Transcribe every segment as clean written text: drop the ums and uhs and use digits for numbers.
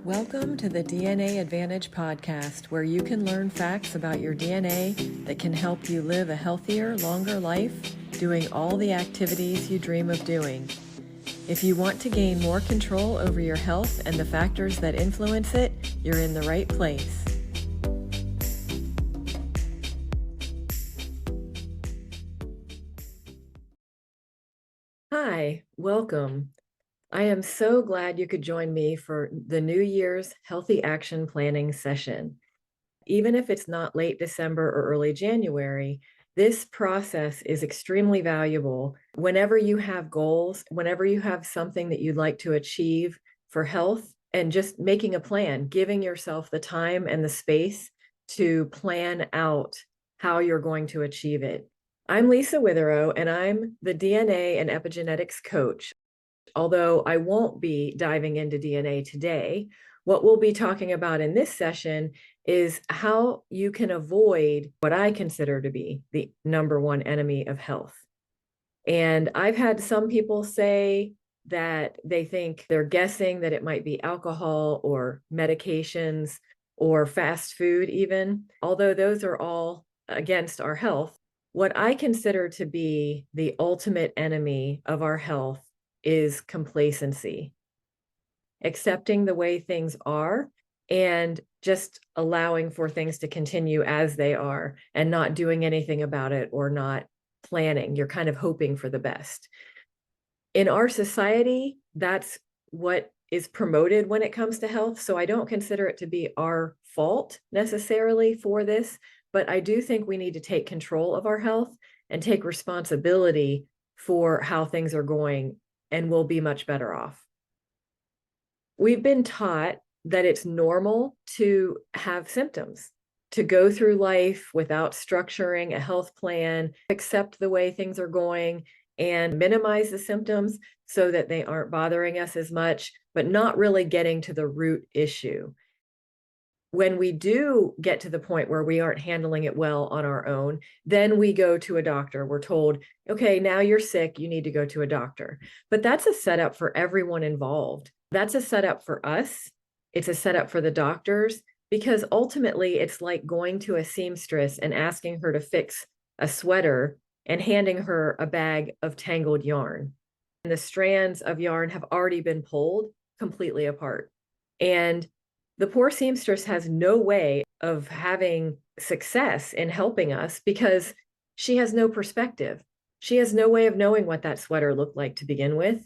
Welcome to the DNA Advantage podcast, where you can learn facts about your DNA that can help you live a healthier, longer life, doing all the activities you dream of doing. If you want to gain more control over your health and the factors that influence it, you're in the right place. Hi, welcome. I am so glad you could join me for the New Year's Healthy Action Planning session. Even if it's not late December or early January, this process is extremely valuable whenever you have goals, whenever you have something that you'd like to achieve for health, and just making a plan, giving yourself the time and the space to plan out how you're going to achieve it. I'm Lisa Witherow, and I'm the DNA and epigenetics coach. Although I won't be diving into DNA today, what we'll be talking about in this session is how you can avoid what I consider to be the number one enemy of health. And I've had some people say that they think they're guessing that it might be alcohol or medications or fast food even, although those are all against our health. What I consider to be the ultimate enemy of our health is complacency, accepting the way things are and just allowing for things to continue as they are and not doing anything about it or not planning. You're kind of hoping for the best. In our society, that's what is promoted when it comes to health. So I don't consider it to be our fault necessarily for this, but I do think we need to take control of our health and take responsibility for how things are going, and we'll be much better off. We've been taught that it's normal to have symptoms, to go through life without structuring a health plan, accept the way things are going, and minimize the symptoms so that they aren't bothering us as much, but not really getting to the root issue. When we do get to the point where we aren't handling it well on our own, then we go to a doctor. We're told, okay, now you're sick, you need to go to a doctor. But that's a setup for everyone involved. That's a setup for us. It's a setup for the doctors, because ultimately it's like going to a seamstress and asking her to fix a sweater and handing her a bag of tangled yarn. And the strands of yarn have already been pulled completely apart. And the poor seamstress has no way of having success in helping us because she has no perspective. She has no way of knowing what that sweater looked like to begin with.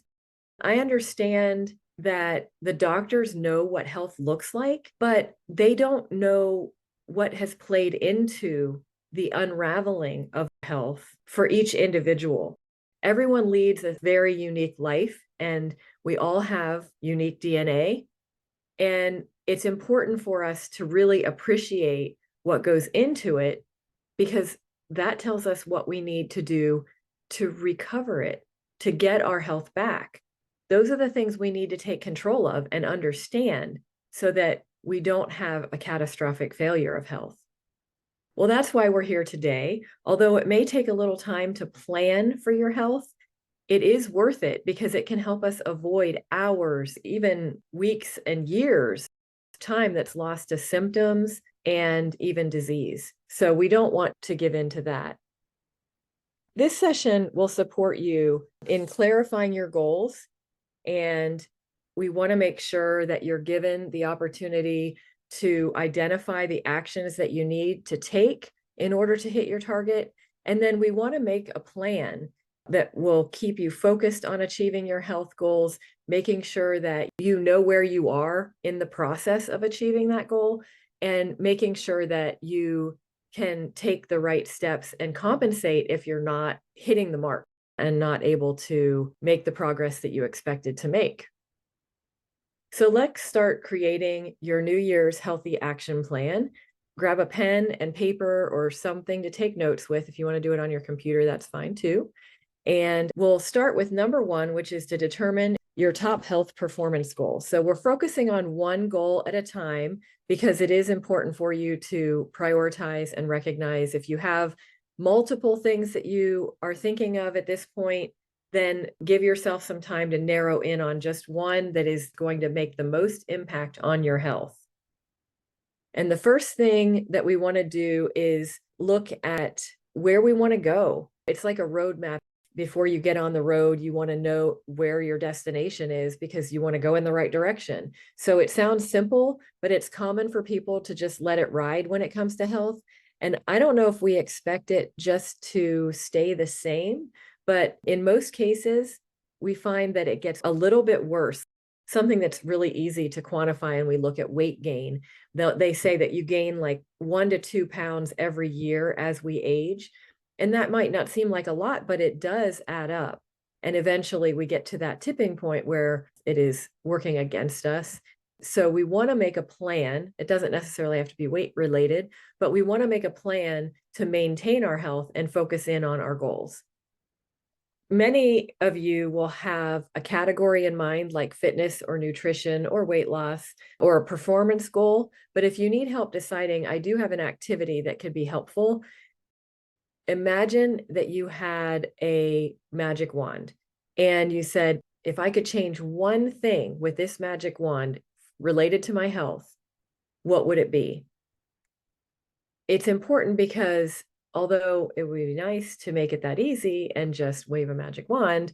I understand that the doctors know what health looks like, but they don't know what has played into the unraveling of health for each individual. Everyone leads a very unique life, and we all have unique DNA. And it's important for us to really appreciate what goes into it, because that tells us what we need to do to recover it, to get our health back. Those are the things we need to take control of and understand so that we don't have a catastrophic failure of health. Well, that's why we're here today. Although it may take a little time to plan for your health, it is worth it because it can help us avoid hours, even weeks and years, time that's lost to symptoms and even disease. So we don't want to give in to that. This session will support you in clarifying your goals, and we want to make sure that you're given the opportunity to identify the actions that you need to take in order to hit your target. And then we want to make a plan that will keep you focused on achieving your health goals, making sure that you know where you are in the process of achieving that goal, and making sure that you can take the right steps and compensate if you're not hitting the mark and not able to make the progress that you expected to make. So let's start creating your New Year's healthy action plan. Grab a pen and paper or something to take notes with. If you want to do it on your computer, that's fine too. And we'll start with number one, which is to determine your top health performance goal. So we're focusing on one goal at a time because it is important for you to prioritize and recognize if you have multiple things that you are thinking of at this point, then give yourself some time to narrow in on just one that is going to make the most impact on your health. And the first thing that we want to do is look at where we want to go. It's like a roadmap. Before you get on the road, you want to know where your destination is because you want to go in the right direction. So it sounds simple, but it's common for people to just let it ride when it comes to health. And I don't know if we expect it just to stay the same, but in most cases, we find that it gets a little bit worse. Something that's really easy to quantify, and we look at weight gain. They say that you gain like 1 to 2 pounds every year as we age. And that might not seem like a lot, but it does add up. And eventually we get to that tipping point where it is working against us. So we want to make a plan. It doesn't necessarily have to be weight related, but we want to make a plan to maintain our health and focus in on our goals. Many of you will have a category in mind, like fitness or nutrition or weight loss or a performance goal. But if you need help deciding, I do have an activity that could be helpful. Imagine that you had a magic wand and you said, if I could change one thing with this magic wand related to my health, what would it be? It's important because although it would be nice to make it that easy and just wave a magic wand,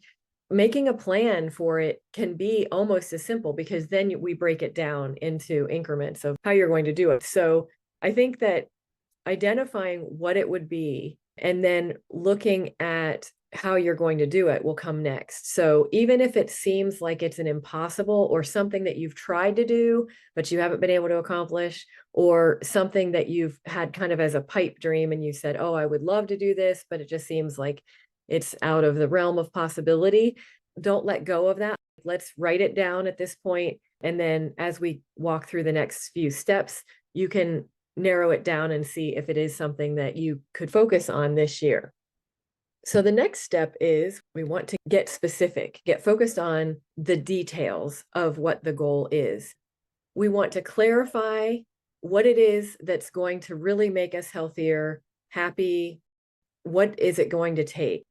making a plan for it can be almost as simple because then we break it down into increments of how you're going to do it. So I think that identifying what it would be and then looking at how you're going to do it will come next. So even if it seems like it's an impossible or something that you've tried to do, but you haven't been able to accomplish, or something that you've had kind of as a pipe dream and you said, oh, I would love to do this, but it just seems like it's out of the realm of possibility, don't let go of that. Let's write it down at this point. And then as we walk through the next few steps, you can narrow it down and see if it is something that you could focus on this year. So the next step is we want to get specific, get focused on the details of what the goal is. We want to clarify what it is that's going to really make us healthier, happy. What is it going to take?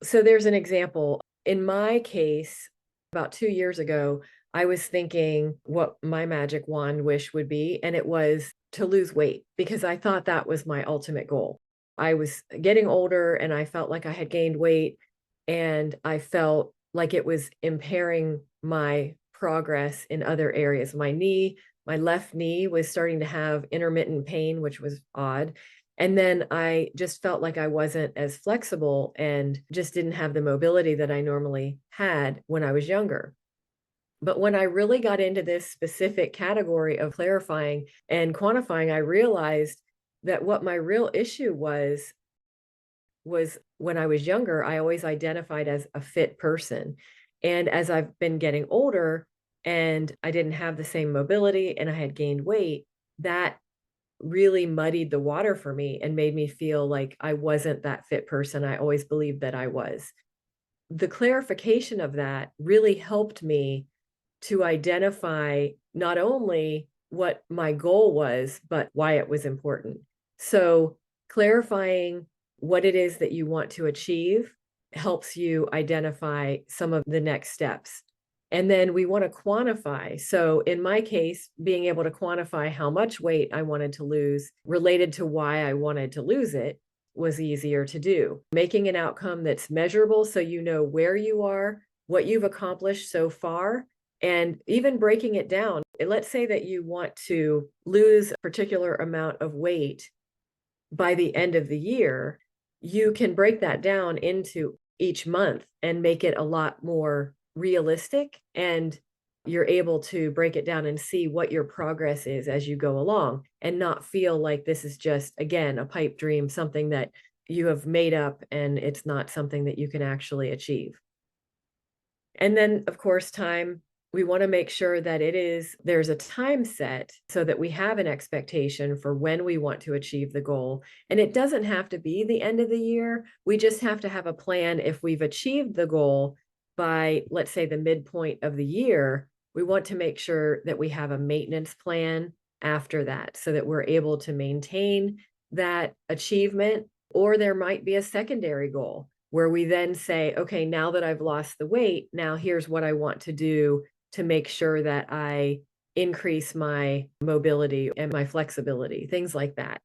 So there's an example. In my case, about 2 years ago, I was thinking what my magic wand wish would be, and it was to lose weight because I thought that was my ultimate goal. I was getting older and I felt like I had gained weight and I felt like it was impairing my progress in other areas. My left knee was starting to have intermittent pain, which was odd. And then I just felt like I wasn't as flexible and just didn't have the mobility that I normally had when I was younger. But when I really got into this specific category of clarifying and quantifying, I realized that what my real issue was when I was younger, I always identified as a fit person. And as I've been getting older and I didn't have the same mobility and I had gained weight, that really muddied the water for me and made me feel like I wasn't that fit person I always believed that I was. The clarification of that really helped me to identify not only what my goal was, but why it was important. So clarifying what it is that you want to achieve helps you identify some of the next steps. And then we want to quantify. So in my case, being able to quantify how much weight I wanted to lose related to why I wanted to lose it was easier to do. Making an outcome that's measurable so you know where you are, what you've accomplished so far, and even breaking it down. Let's say that you want to lose a particular amount of weight by the end of the year. You can break that down into each month and make it a lot more realistic, and you're able to break it down and see what your progress is as you go along and not feel like this is just, again, a pipe dream, something that you have made up and it's not something that you can actually achieve. And then, of course, time. We want to make sure that there's a time set so that we have an expectation for when we want to achieve the goal. And it doesn't have to be the end of the year. We just have to have a plan. If we've achieved the goal by, let's say, the midpoint of the year, we want to make sure that we have a maintenance plan after that so that we're able to maintain that achievement. Or there might be a secondary goal where we then say, okay, now that I've lost the weight, now here's what I want to do to make sure that I increase my mobility and my flexibility, things like that.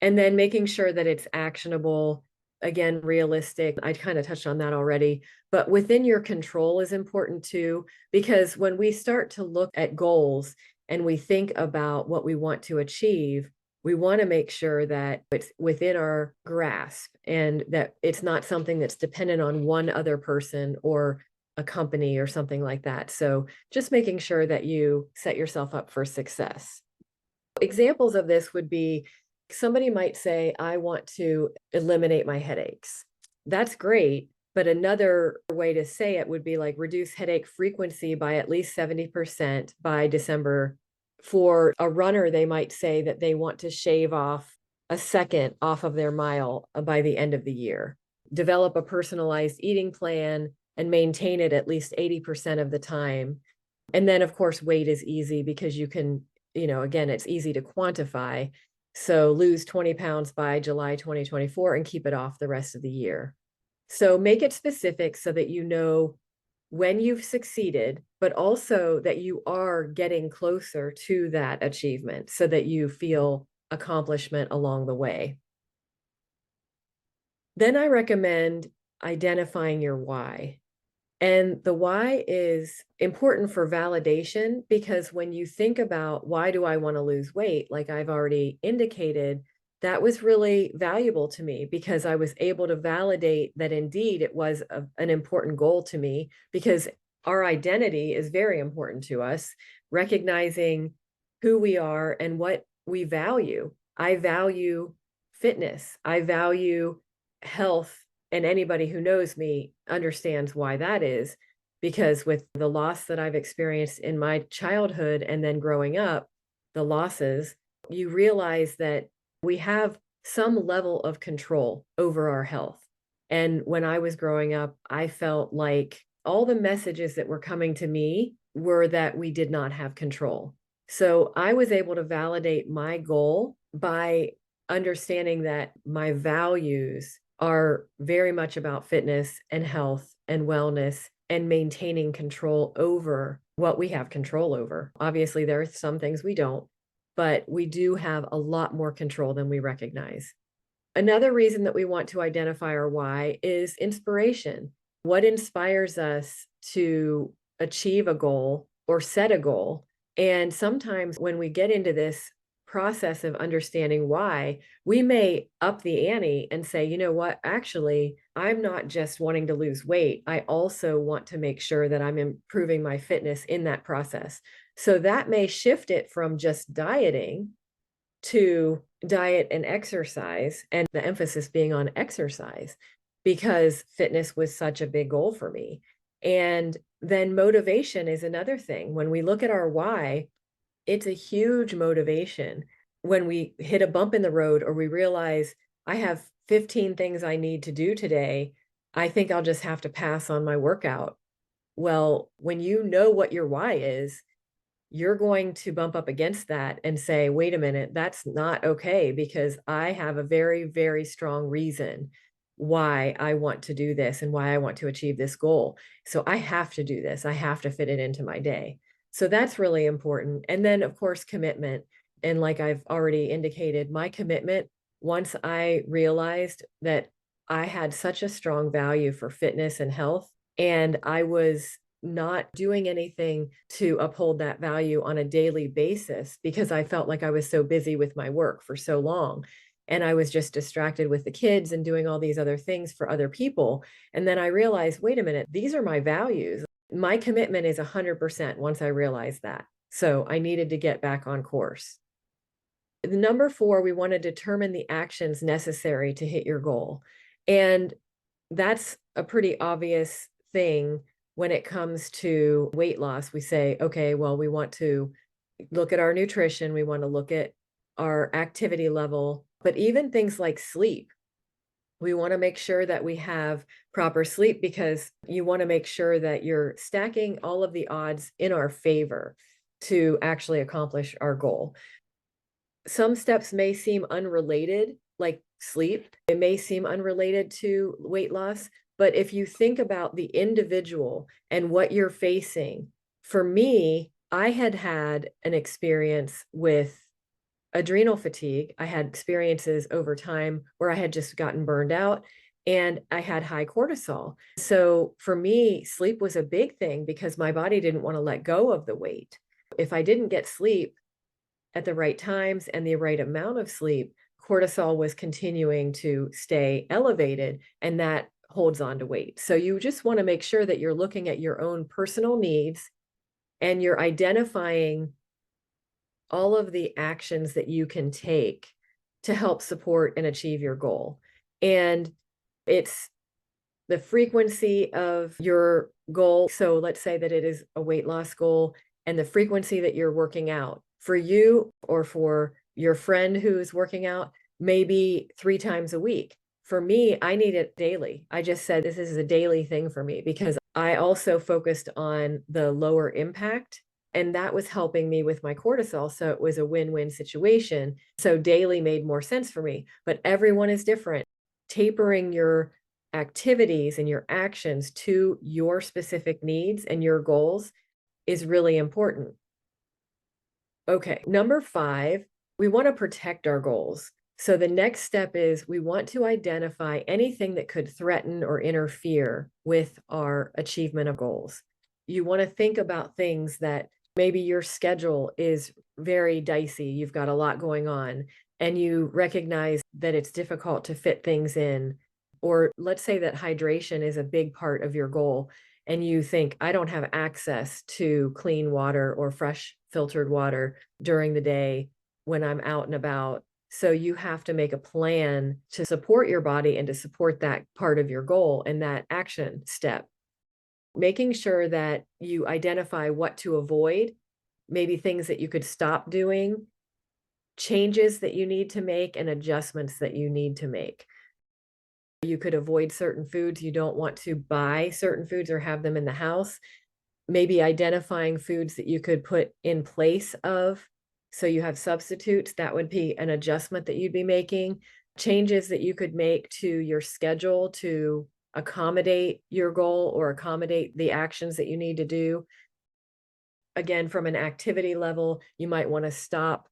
And then making sure that it's actionable, again, realistic. I kind of touched on that already, but within your control is important too, because when we start to look at goals and we think about what we want to achieve, we want to make sure that it's within our grasp and that it's not something that's dependent on one other person or a company or something like that. So just making sure that you set yourself up for success. Examples of this would be somebody might say, I want to eliminate my headaches. That's great. But another way to say it would be like reduce headache frequency by at least 70% by December. For a runner, they might say that they want to shave off a second off of their mile by the end of the year. Develop a personalized eating plan and maintain it at least 80% of the time. And then, of course, weight is easy because you can, again, it's easy to quantify. So lose 20 pounds by July 2024 and keep it off the rest of the year. So make it specific so that you know when you've succeeded, but also that you are getting closer to that achievement so that you feel accomplishment along the way. Then I recommend identifying your why. And the why is important for validation because when you think about why do I want to lose weight, like I've already indicated, that was really valuable to me because I was able to validate that indeed it was an important goal to me because our identity is very important to us, recognizing who we are and what we value. I value fitness. I value health, and anybody who knows me understands why that is, because with the loss that I've experienced in my childhood and then growing up, the losses, you realize that we have some level of control over our health. And when I was growing up, I felt like all the messages that were coming to me were that we did not have control. So I was able to validate my goal by understanding that my values are very much about fitness and health and wellness and maintaining control over what we have control over. Obviously, there are some things we don't, but we do have a lot more control than we recognize. Another reason that we want to identify our why is inspiration. What inspires us to achieve a goal or set a goal? And sometimes when we get into this process of understanding why, we may up the ante and say, you know what, actually, I'm not just wanting to lose weight. I also want to make sure that I'm improving my fitness in that process. So that may shift it from just dieting to diet and exercise, and the emphasis being on exercise because fitness was such a big goal for me. And then motivation is another thing. When we look at our why, it's a huge motivation when we hit a bump in the road or we realize I have 15 things I need to do today. I think I'll just have to pass on my workout. Well, when you know what your why is, you're going to bump up against that and say, wait a minute, that's not okay because I have a very, very strong reason why I want to do this and why I want to achieve this goal. So I have to do this. I have to fit it into my day. So that's really important. And then, of course, commitment. And like I've already indicated, my commitment, once I realized that I had such a strong value for fitness and health, and I was not doing anything to uphold that value on a daily basis because I felt like I was so busy with my work for so long. And I was just distracted with the kids and doing all these other things for other people. And then I realized, wait a minute, these are my values. My commitment is 100% once I realized that. So I needed to get back on course. Number 4, we want to determine the actions necessary to hit your goal. And that's a pretty obvious thing when it comes to weight loss. We say, okay, well, we want to look at our nutrition, we want to look at our activity level, but even things like sleep. We want to make sure that we have proper sleep because you want to make sure that you're stacking all of the odds in our favor to actually accomplish our goal. Some steps may seem unrelated, like sleep. It may seem unrelated to weight loss, but if you think about the individual and what you're facing, for me, I had had an experience with adrenal fatigue. I had experiences over time where I had just gotten burned out and I had high cortisol. So for me, sleep was a big thing because my body didn't want to let go of the weight. If I didn't get sleep at the right times and the right amount of sleep, cortisol was continuing to stay elevated, and that holds on to weight. So you just want to make sure that you're looking at your own personal needs and you're identifying all of the actions that you can take to help support and achieve your goal. And it's the frequency of your goal. So let's say that it is a weight loss goal and the frequency that you're working out for you or for your friend who's working out, maybe 3 times a week. For me, I need it daily. I just said this is a daily thing for me because I also focused on the lower impact, and that was helping me with my cortisol. So it was a win-win situation. So daily made more sense for me, but everyone is different. Tapering your activities and your actions to your specific needs and your goals is really important. Okay, number 5, we want to protect our goals. So the next step is we want to identify anything that could threaten or interfere with our achievement of goals. You want to think about things that maybe your schedule is very dicey, you've got a lot going on, and you recognize that it's difficult to fit things in. Or let's say that hydration is a big part of your goal, and you think, I don't have access to clean water or fresh filtered water during the day when I'm out and about. So you have to make a plan to support your body and to support that part of your goal and that action step. Making sure that you identify what to avoid, maybe things that you could stop doing, changes that you need to make, and adjustments that you need to make. You could avoid certain foods. You don't want to buy certain foods or have them in the house. Maybe identifying foods that you could put in place of. So you have substitutes. That would be an adjustment that you'd be making. Changes that you could make to your schedule to accommodate your goal or accommodate the actions that you need to do. Again, from an activity level, you might want to stop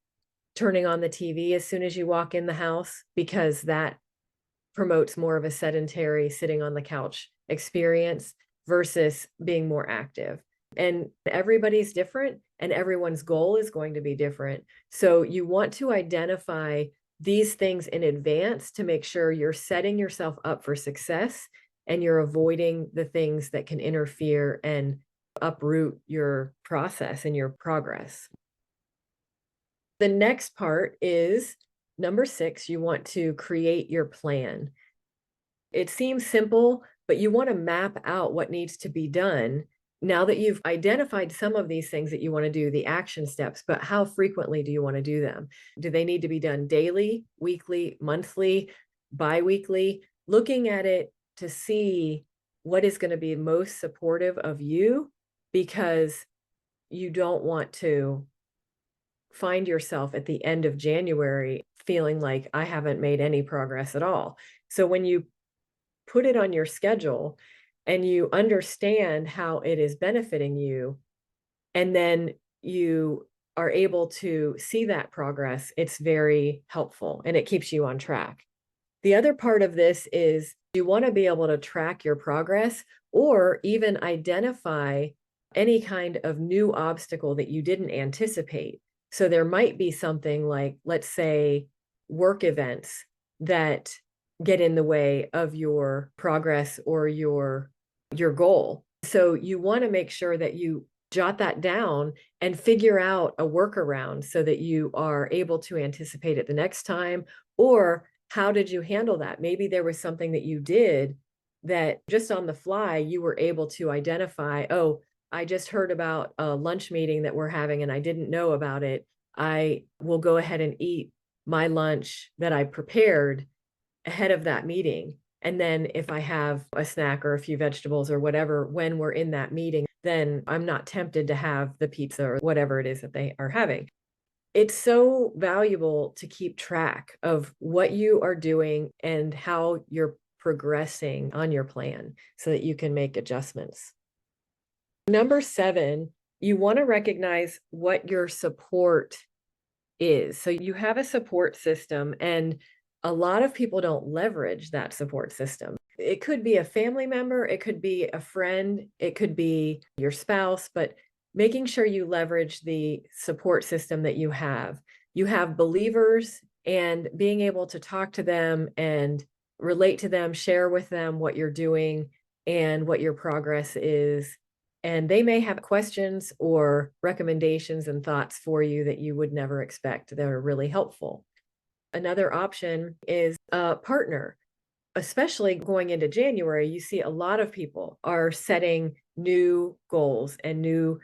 turning on the TV as soon as you walk in the house because that promotes more of a sedentary sitting on the couch experience versus being more active. And everybody's different and everyone's goal is going to be different. So you want to identify these things in advance to make sure you're setting yourself up for success and you're avoiding the things that can interfere and uproot your process and your progress. The next part is number 6, you want to create your plan. It seems simple, but you want to map out what needs to be done now that you've identified some of these things that you want to do, the action steps, but how frequently do you want to do them? Do they need to be done daily, weekly, monthly, bi-weekly? Looking at it to see what is going to be most supportive of you because you don't want to find yourself at the end of January feeling like I haven't made any progress at all. So when you put it on your schedule and you understand how it is benefiting you, and then you are able to see that progress, it's very helpful and it keeps you on track. The other part of this is you want to be able to track your progress or even identify any kind of new obstacle that you didn't anticipate. So there might be something like, let's say, work events that get in the way of your progress or your goal. So you want to make sure that you jot that down and figure out a workaround so that you are able to anticipate it the next time. Or how did you handle that? Maybe there was something that you did that just on the fly, you were able to identify, oh, I just heard about a lunch meeting that we're having and I didn't know about it. I will go ahead and eat my lunch that I prepared ahead of that meeting. And then if I have a snack or a few vegetables or whatever, when we're in that meeting, then I'm not tempted to have the pizza or whatever it is that they are having. It's so valuable to keep track of what you are doing and how you're progressing on your plan so that you can make adjustments. Number 7, you want to recognize what your support is. So you have a support system, and a lot of people don't leverage that support system. It could be a family member, it could be a friend, it could be your spouse, but making sure you leverage the support system that you have. You have believers, and being able to talk to them and relate to them, share with them what you're doing and what your progress is. And they may have questions or recommendations and thoughts for you that you would never expect that are really helpful. Another option is a partner. Especially going into January, you see a lot of people are setting new goals and new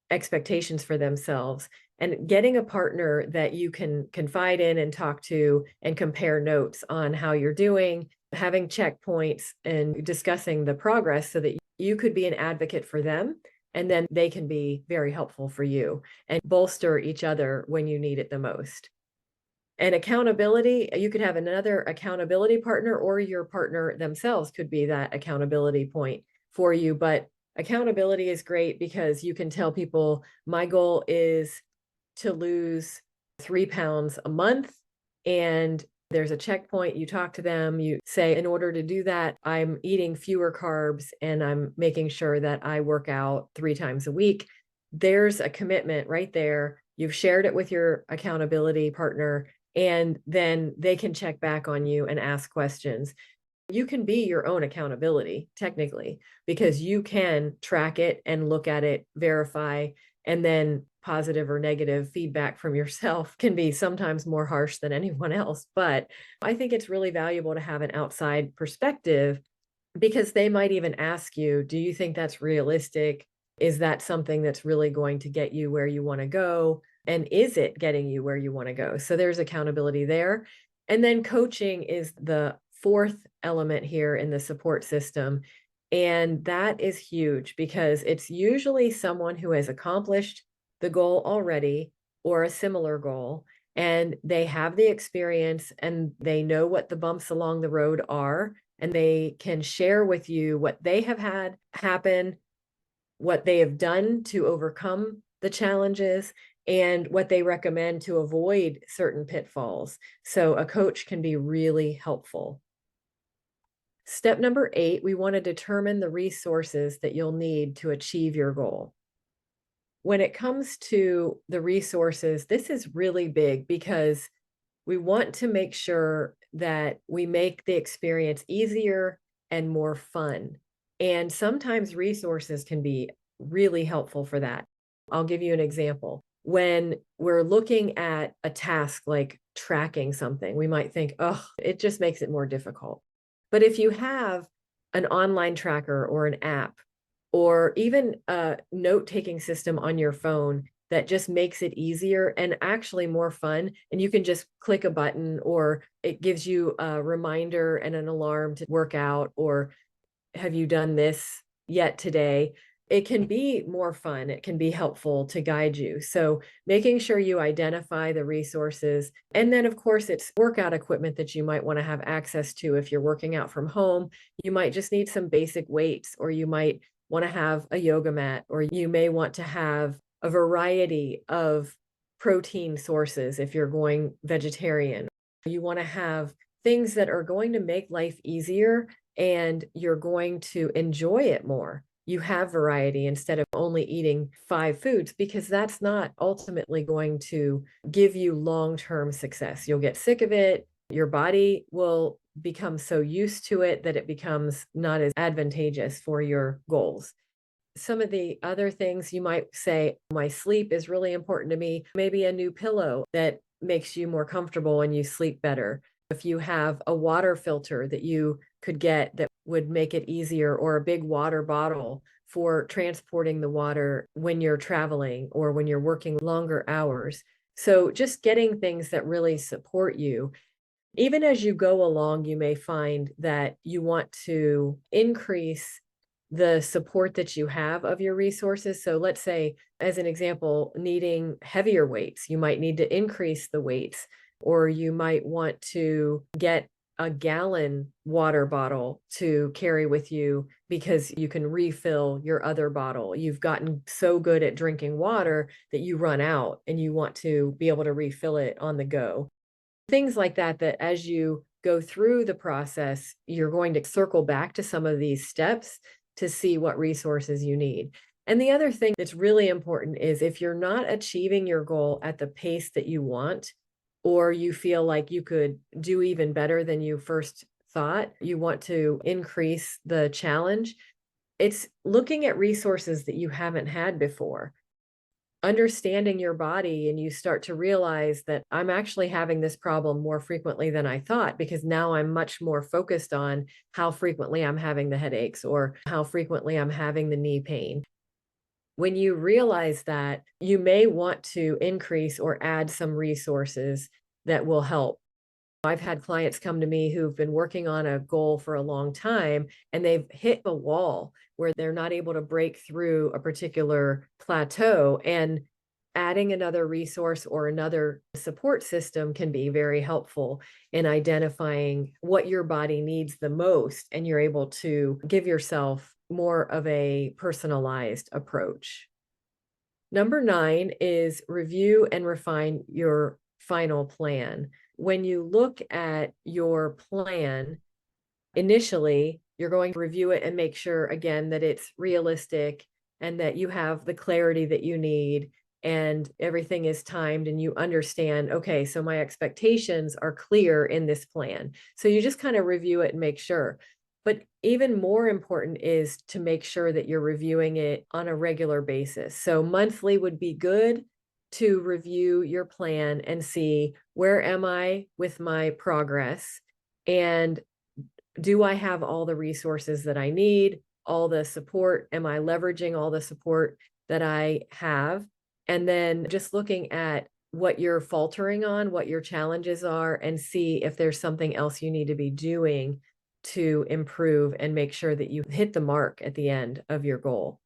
expectations for themselves. And getting a partner that you can confide in and talk to and compare notes on how you're doing, having checkpoints and discussing the progress so that you could be an advocate for them. And then they can be very helpful for you and bolster each other when you need it the most. And accountability, you could have another accountability partner, or your partner themselves could be that accountability point for you. But accountability is great because you can tell people, my goal is to lose 3 pounds a month. And there's a checkpoint. You talk to them, you say, in order to do that, I'm eating fewer carbs and I'm making sure that I work out 3 times a week. There's a commitment right there. You've shared it with your accountability partner, and then they can check back on you and ask questions. You can be your own accountability technically, because you can track it and look at it, verify, and then positive or negative feedback from yourself can be sometimes more harsh than anyone else. But I think it's really valuable to have an outside perspective, because they might even ask you, do you think that's realistic? Is that something that's really going to get you where you want to go? And is it getting you where you want to go? So there's accountability there. And then coaching is the fourth element here in the support system. And that is huge because it's usually someone who has accomplished the goal already or a similar goal. And they have the experience and they know what the bumps along the road are. And they can share with you what they have had happen, what they have done to overcome the challenges, and what they recommend to avoid certain pitfalls. So a coach can be really helpful. Step number 8, we want to determine the resources that you'll need to achieve your goal. When it comes to the resources, this is really big because we want to make sure that we make the experience easier and more fun. And sometimes resources can be really helpful for that. I'll give you an example. When we're looking at a task like tracking something, we might think, oh, it just makes it more difficult. But if you have an online tracker or an app, or even a note-taking system on your phone that just makes it easier and actually more fun, and you can just click a button, or it gives you a reminder and an alarm to work out, or have you done this yet today? It can be more fun. It can be helpful to guide you. So making sure you identify the resources. And then, of course, it's workout equipment that you might want to have access to. If you're working out from home, you might just need some basic weights, or you might want to have a yoga mat, or you may want to have a variety of protein sources if you're going vegetarian. You want to have things that are going to make life easier and you're going to enjoy it more. You have variety instead of only eating 5 foods, because that's not ultimately going to give you long-term success. You'll get sick of it. Your body will become so used to it that it becomes not as advantageous for your goals. Some of the other things you might say, my sleep is really important to me. Maybe a new pillow that makes you more comfortable and you sleep better. If you have a water filter that you could get that would make it easier, or a big water bottle for transporting the water when you're traveling or when you're working longer hours. So just getting things that really support you. Even as you go along, you may find that you want to increase the support that you have of your resources. So let's say, as an example, needing heavier weights, you might need to increase the weights, or you might want to get a gallon water bottle to carry with you because you can refill your other bottle. You've gotten so good at drinking water that you run out and you want to be able to refill it on the go. Things like that, that as you go through the process, you're going to circle back to some of these steps to see what resources you need. And the other thing that's really important is if you're not achieving your goal at the pace that you want, or you feel like you could do even better than you first thought, you want to increase the challenge, it's looking at resources that you haven't had before, understanding your body, and you start to realize that I'm actually having this problem more frequently than I thought, because now I'm much more focused on how frequently I'm having the headaches or how frequently I'm having the knee pain. When you realize that, you may want to increase or add some resources that will help. I've had clients come to me who've been working on a goal for a long time, and they've hit a wall where they're not able to break through a particular plateau. And adding another resource or another support system can be very helpful in identifying what your body needs the most. And you're able to give yourself more of a personalized approach. Number 9 is review and refine your final plan. When you look at your plan, initially, you're going to review it and make sure, again, that it's realistic and that you have the clarity that you need and everything is timed and you understand, okay, so my expectations are clear in this plan. So you just kind of review it and make sure. But even more important is to make sure that you're reviewing it on a regular basis. So monthly would be good to review your plan and see, where am I with my progress? And do I have all the resources that I need, all the support? Am I leveraging all the support that I have? And then just looking at what you're faltering on, what your challenges are, and see if there's something else you need to be doing to improve and make sure that you hit the mark at the end of your goal.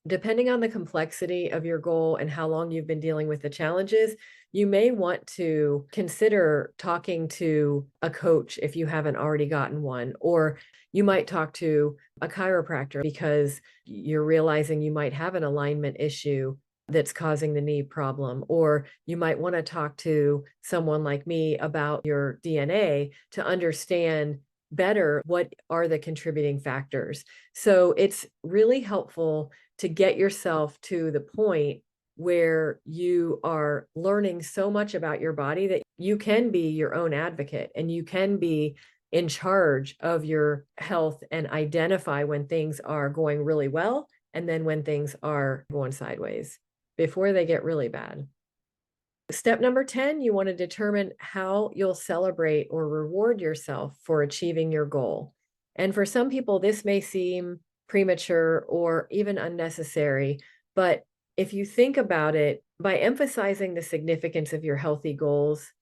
Depending on the complexity of your goal and how long you've been dealing with the challenges, you may want to consider talking to a coach if you haven't already gotten one, or you might talk to a chiropractor because you're realizing you might have an alignment issue that's causing the knee problem, or you might want to talk to someone like me about your DNA to understand better what are the contributing factors. So it's really helpful to get yourself to the point where you are learning so much about your body that you can be your own advocate and you can be in charge of your health and identify when things are going really well and then when things are going sideways before they get really bad. Step number 10, you want to determine how you'll celebrate or reward yourself for achieving your goal. And for some people, this may seem premature or even unnecessary, but if you think about it, by emphasizing the significance of your healthy goals,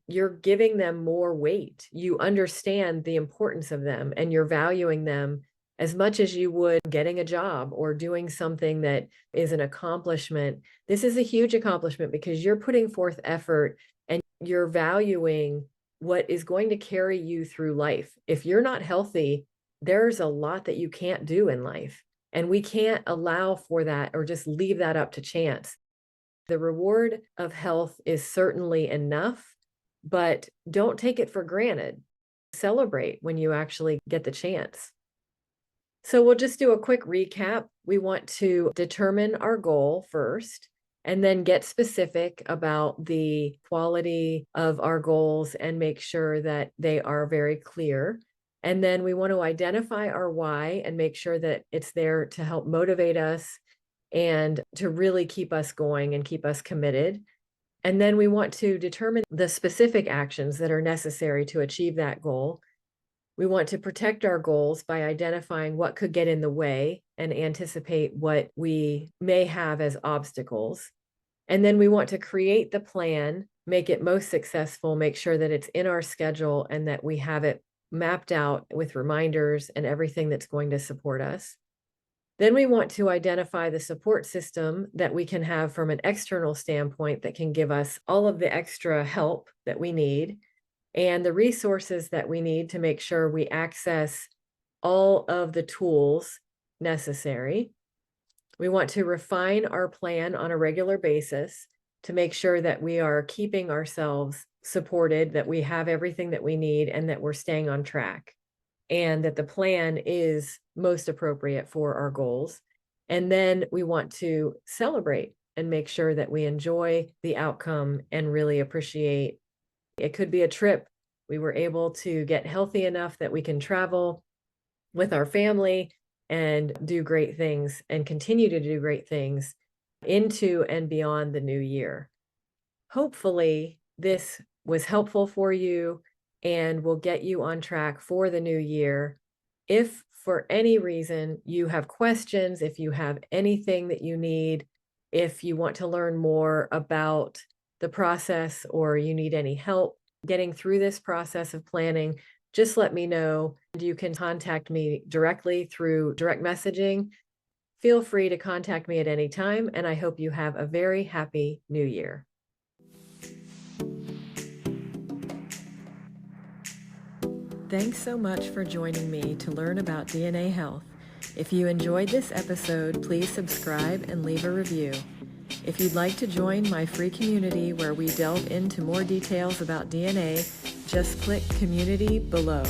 you're giving them more weight. You understand the importance of them and you're valuing them as much as you would getting a job or doing something that is an accomplishment. This is a huge accomplishment because you're putting forth effort and you're valuing what is going to carry you through life. If you're not healthy, there's a lot that you can't do in life, and we can't allow for that or just leave that up to chance. The reward of health is certainly enough, but don't take it for granted. Celebrate when you actually get the chance. So we'll just do a quick recap. We want to determine our goal first, and then get specific about the quality of our goals and make sure that they are very clear. And then we want to identify our why and make sure that it's there to help motivate us and to really keep us going and keep us committed. And then we want to determine the specific actions that are necessary to achieve that goal. We want to protect our goals by identifying what could get in the way and anticipate what we may have as obstacles. And then we want to create the plan, make it most successful, make sure that it's in our schedule and that we have it mapped out with reminders and everything that's going to support us. Then we want to identify the support system that we can have from an external standpoint that can give us all of the extra help that we need and the resources that we need to make sure we access all of the tools necessary. We want to refine our plan on a regular basis to make sure that we are keeping ourselves supported, that we have everything that we need, and that we're staying on track, and that the plan is most appropriate for our goals. And then we want to celebrate and make sure that we enjoy the outcome and really appreciate. It could be a trip. We were able to get healthy enough that we can travel with our family and do great things and continue to do great things into and beyond the new year. Hopefully, this was helpful for you and will get you on track for the new year. If for any reason you have questions, if you have anything that you need, if you want to learn more about the process or you need any help getting through this process of planning, just let me know. You can contact me directly through direct messaging. Feel free to contact me at any time, and I hope you have a very happy new year. Thanks so much for joining me to learn about DNA health. If you enjoyed this episode, please subscribe and leave a review. If you'd like to join my free community where we delve into more details about DNA, just click Community below.